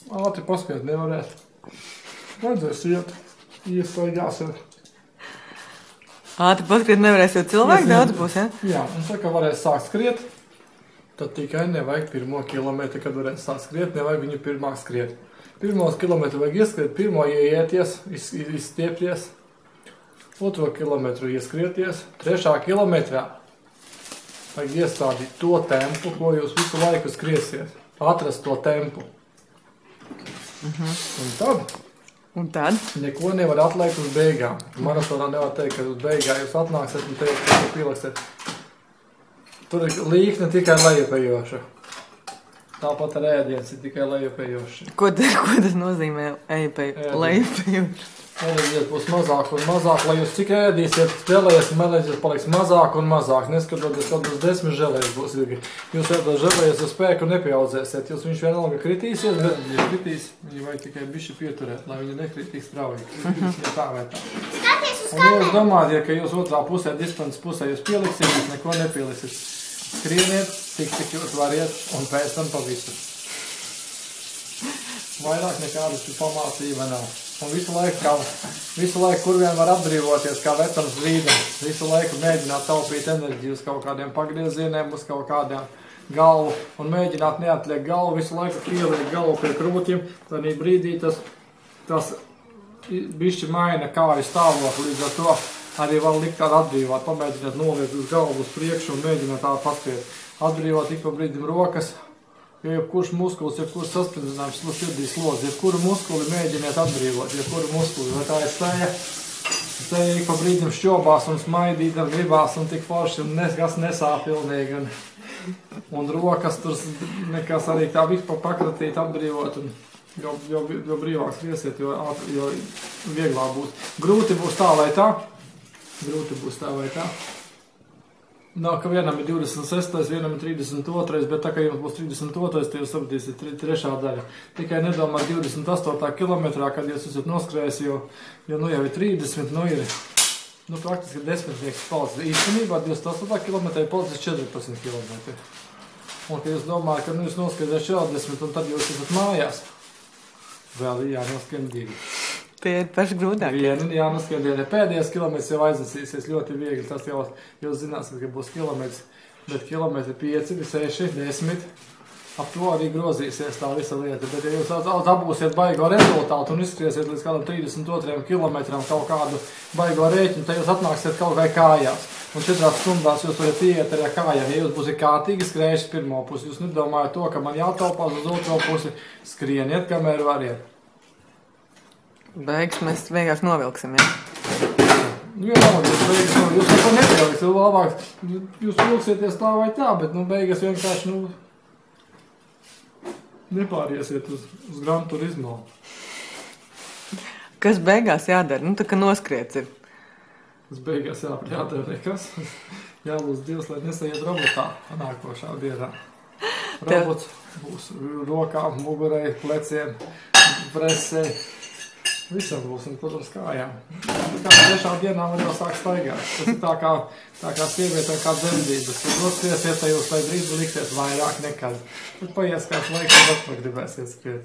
Ātri paskriet nevarēt. Vajadzēs iet. Iestaigās ir. Ātri paskriet nevarēs, jo cilvēki daudz būs, ja? Jā, un tā, ka varēs sākt skriet, tad tikai nevajag 1 kilometru, kad varēs sākt skriet, nevajag viņu pirmāk skriet. 1 kilometru vajag ieskriet, 1 ieieties, izstiepties, 2 kilometru ieskrieties, 3 kilometrā vajag iestādīt to tempu, ko jūs visu laiku skriesiet. Atrast to tempu. Un tad neko nevar atliekt uz beigām. Maratonā nevar teikt, ka uz beigā jūs atnāksiet un teikt, ka jūs pieliksiet. Tur ir līkne tikai lejupējoša. Tāpat ar ēdiens ir tikai lejupējoši. Ko tas nozīmē lejupējoši? Enerģijas būs mazāk un mazāk, lai jūs cik ēdīsiet, spēlējies un enerģijas paliks mazāk un mazāk. Neskatoties, kad būs 10 želējas būs ilgi. Jūs ēdot želējas uz spēku nepiaudzēsiet. Jūs viņš vienalga kritīsies, bet ja kritīs, viņi vajag tikai bišķi pieturēt, lai viņi nekritīs strauji. Ja tā vai tā. Un jūs domājat, ka jūs otrā pusē, distances pusē jūs pieliksiet, jūs neko nepieliksiet. Skrieniet, cik jūs variet un pēc tam pa visu. Vairāk nekādas pamācība nav. Un visu laiku, kur vien var atbrīvoties, kā vecams brīdams, visu laiku mēģināt taupīt enerģiju uz kaut kādiem pagriezieniem, uz kaut kādiem galvu, un mēģināt neatliek galvu, visu laiku pieliek galvu pie krūtiem, tad brīdī tas bišķi maina kāju stāvokli, līdz ar to arī var likt tādu atbrīvot, pamēģināt noliekt uz galvu uz priekšu un mēģināt tādu paskriet. Atbrīvot ik pa brīdim rokas. Jo jebkurš muskulis, jebkurš saspringzinājums sirdīs lodzi, jebkuru muskuli mēģiniet atbrīvot, jebkuru muskuli, vai tā ir steja ik pa brīdim šķobās un smaidīt un gribās un tik forši un nekas nesāp pilnīgi un rokas tur nekas arī tā vispār pakratīt, atbrīvot un jo brīvāks riesiet, jo vieglāk būs. Grūti būs tā vai tā. Nav, ka vienam ir 26, vienam ir 32, bet tā kā jums būs 32, tad jūs sapratīsiet 3. daļa. Tikai nedomā 28. kilometrā, kad jūs esat noskrējis, jo nu jau ir 30, nu ir praktiski 10 palicis. Īstenībā 28. kilometrā ir palicis 14 kilometri. Un, kad jūs domājat, ka jūs noskrējat 40 un tad jūs esat mājās, vēl ir jānoskrien 2. Tie ir paši grūtāki. Vieni jānoskrien pēdējais kilometrs jau aiznesīsies ļoti viegli. Tas jau jūs zināsiet, ka būs kilometrs, bet kilometri 5, 6, 10, ap to arī grozīsies tā visa lieta. Bet ja jūs dabūsiet baigo rezultātu un izskriesiet līdz kādam 32 kilometram kaut kādu baigo rēķinu, tad jūs atnāksiet kaut vai kājās. Un 4 stundās jūs varat iet ar kājām. Ja jūs būsiet kārtīgi skrējuši pirmo pusi, jūs nedomājat to, ka man jātaupās uz otro pusi, skrieniet, kamēr variet. Beigas mēs vienkārši novilksim, ja? Vienalga, jūs neko nepievilks, labāk, jūs vilksieties tā vai tā, bet beigas vienkārši, nepāriesiet uz Gran Turismo. Kas beigās jādara? Tā kā noskriets ir. Kas beigās jādara nekas. Jālūdz Dievs, lai nesaiet robotā nākošā dienā. Robots būs rokām, mugurei, pleciem, presē. Visam būs, un, protams, kājām. Kā 3. dienā var jau sāk staigāt. Tas ir tā kā sievietē kā dzemdības. Kad noskriesiet, tad jūs tai brīdi liksiet vairāk nekad. Bet paies kāds laiks, tad atpakaļ gribēsiet skriet.